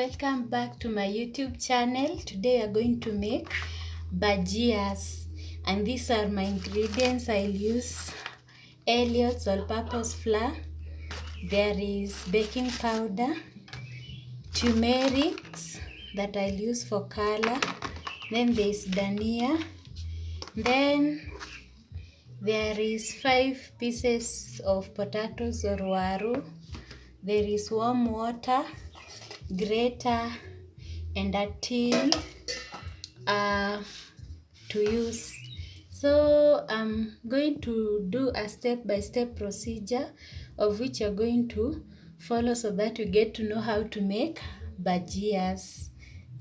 welcome back to my YouTube channel. Today we are going to make bhajias, and these are my ingredients. I'll use Elliot's all-purpose flour. There is baking powder, turmeric that I'll use for color, then there is dhania, then there is 5 pieces of potatoes or waru, there is warm water, grater, and a tin to use. So I'm going to do a step-by-step procedure of which you're going to follow so that you get to know how to make bhajias.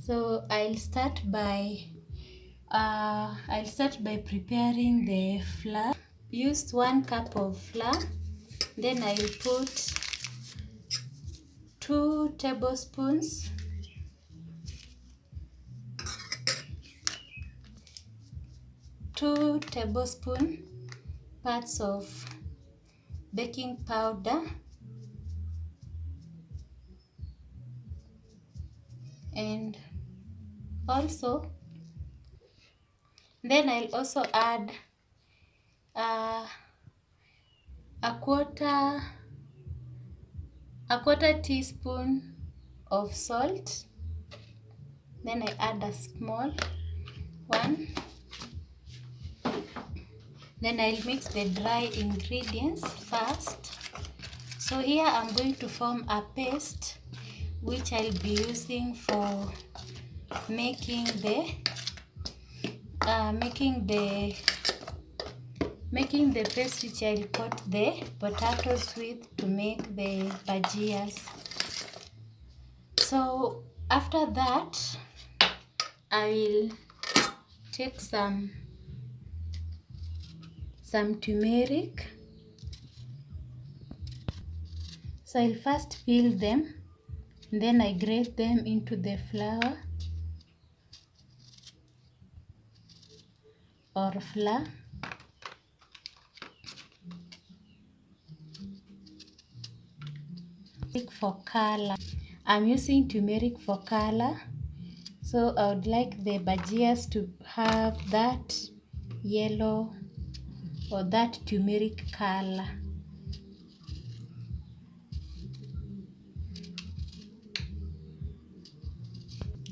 So I'll start by preparing the flour. Used 1 cup of flour. Then I'll put 2 tablespoons parts of baking powder, and also then I'll also add a quarter teaspoon of salt. Then I add a small one. Then I'll mix the dry ingredients first. So here I'm going to form a paste which I'll be using for making the paste which I'll coat the potatoes with to make the bhajias. So after that, I will take some turmeric. So I'll first peel them, then I grate them into the flour or flour. For color, I'm using turmeric for color, so I would like the bhajias to have that yellow or that turmeric color.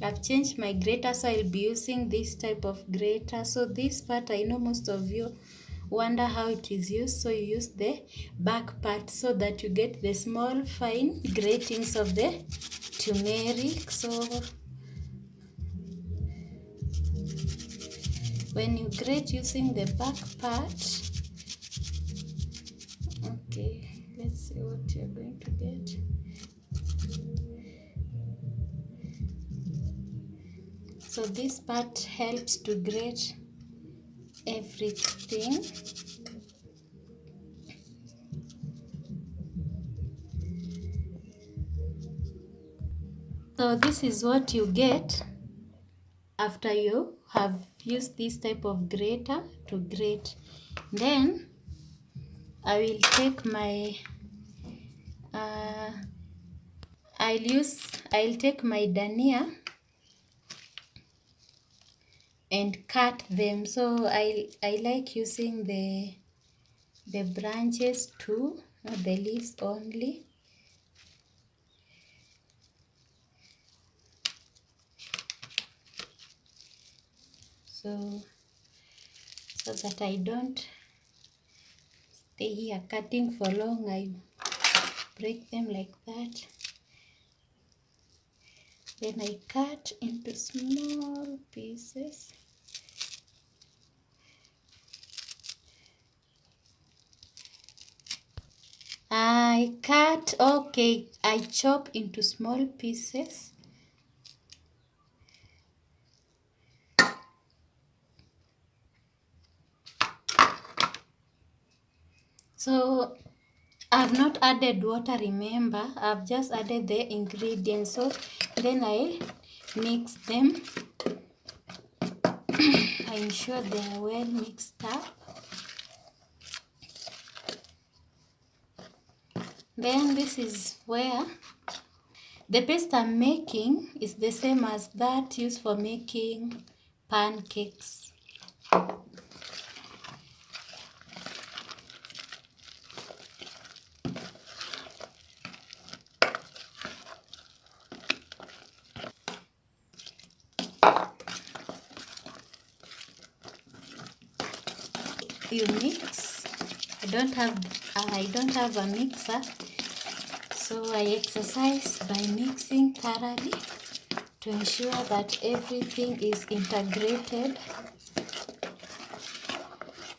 I've changed my grater, so I'll be using this type of grater. So this part, I know most of you wonder how it is used, so you use the back part so that you get the small fine gratings of the turmeric. So when you grate using the back part, okay, let's see what you're going to get. So this part helps to grate everything. So this is what you get after you have used this type of grater to grate. Then I will take my I'll take my dhania and cut them. So I like using the branches too, not the leaves only. So that I don't stay here cutting for long, I break them like that. Then I cut into small pieces. I chop into small pieces. So I've not added water, remember, I've just added the ingredients. So then I'll mix them. I ensure they are well mixed up. Then this is where The paste I'm making is the same as that used for making pancakes. You mix. I don't have a mixer, so I exercise by mixing thoroughly to ensure that everything is integrated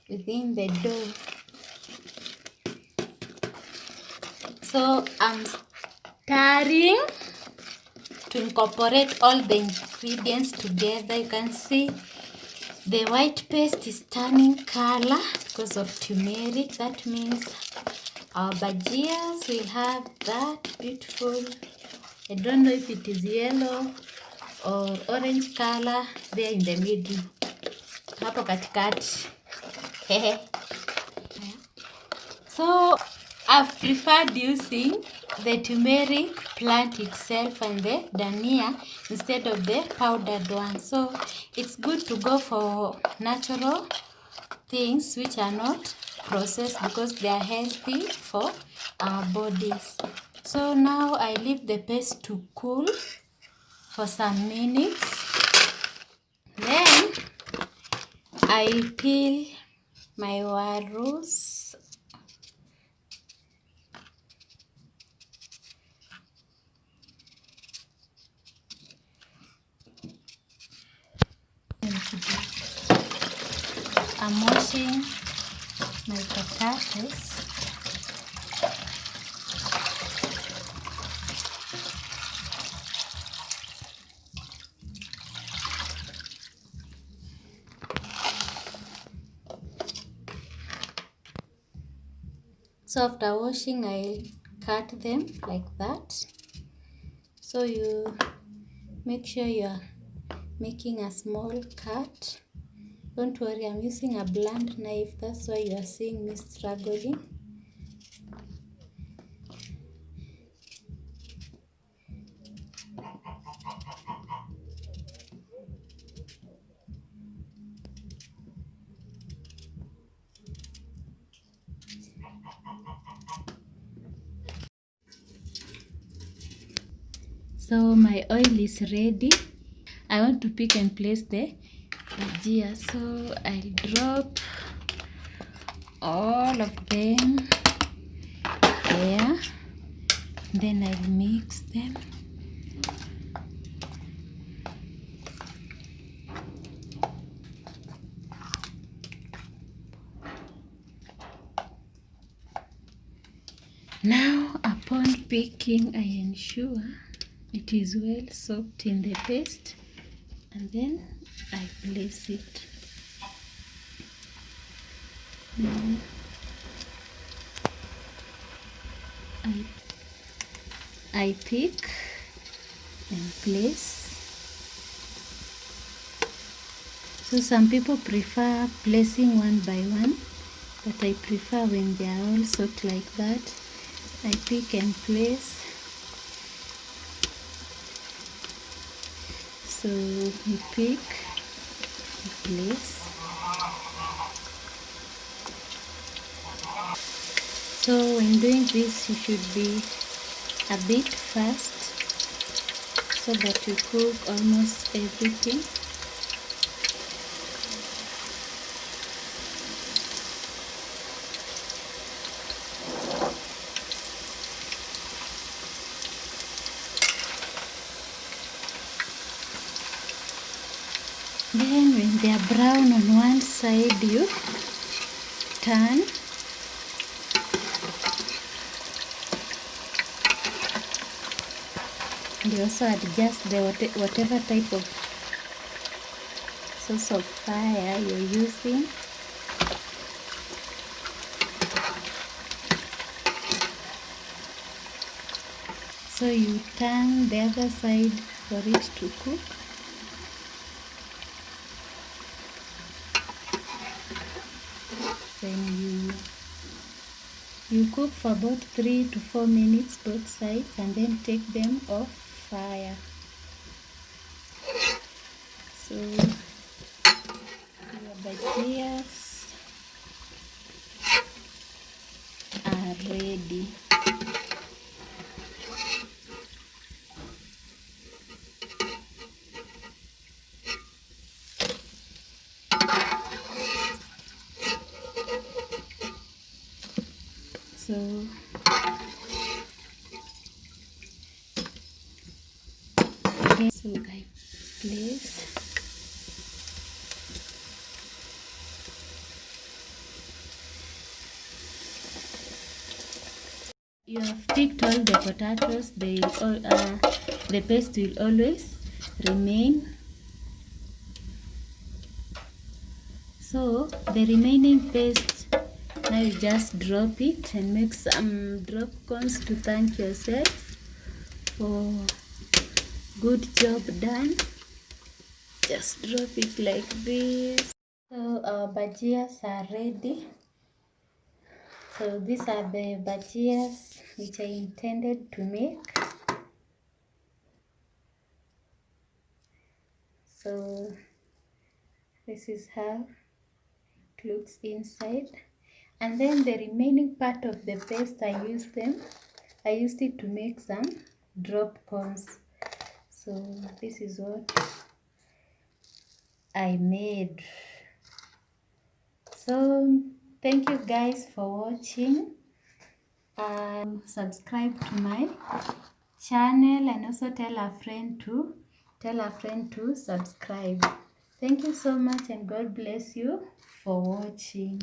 within the dough. So I'm stirring to incorporate all the ingredients together. You can see the white paste is turning color because of turmeric. That means our bhajias will have that beautiful, I don't know if it is yellow or orange color there in the middle, hapo katikati. So I've preferred using the turmeric plant itself and the dhania instead of the powdered one. So it's good to go for natural things which are not processed because they are healthy for our bodies. So now I leave the paste to cool for some minutes. Then I peel my warus. I'm washing my potatoes. So after washing, I cut them like that. So you make sure you are making a small cut. Don't worry, I'm using a blunt knife. That's why you are seeing me struggling. So my oil is ready. I want to pick and place the bhajia. So I'll drop all of them there. Then I'll mix them. Now upon picking, I ensure it is well soaked in the paste, and then I place it. Then I pick and place. So some people prefer placing one by one, but I prefer when they are all soaked like that. I pick and place. So you pick, you place. So when doing this, you should be a bit fast so that you cook almost everything. Then when they are brown on one side, you turn. And you also adjust the whatever type of source of fire you're using. So you turn the other side for it to cook. Then you cook for about 3 to 4 minutes both sides, and then take them off. fire. So your bhajias are ready. So again, so I place. You have picked all the potatoes. The paste will always remain. So the remaining paste, now you just drop it and make some drop cones to thank yourself for good job done. Just drop it like this. So our bhajias are ready. So these are the bhajias which I intended to make. So this is how it looks inside. And then the remaining part of the paste, I used it to make some drop cones. So this is what I made. So thank you guys for watching. Subscribe to my channel and also tell a friend to subscribe. Thank you so much and God bless you for watching.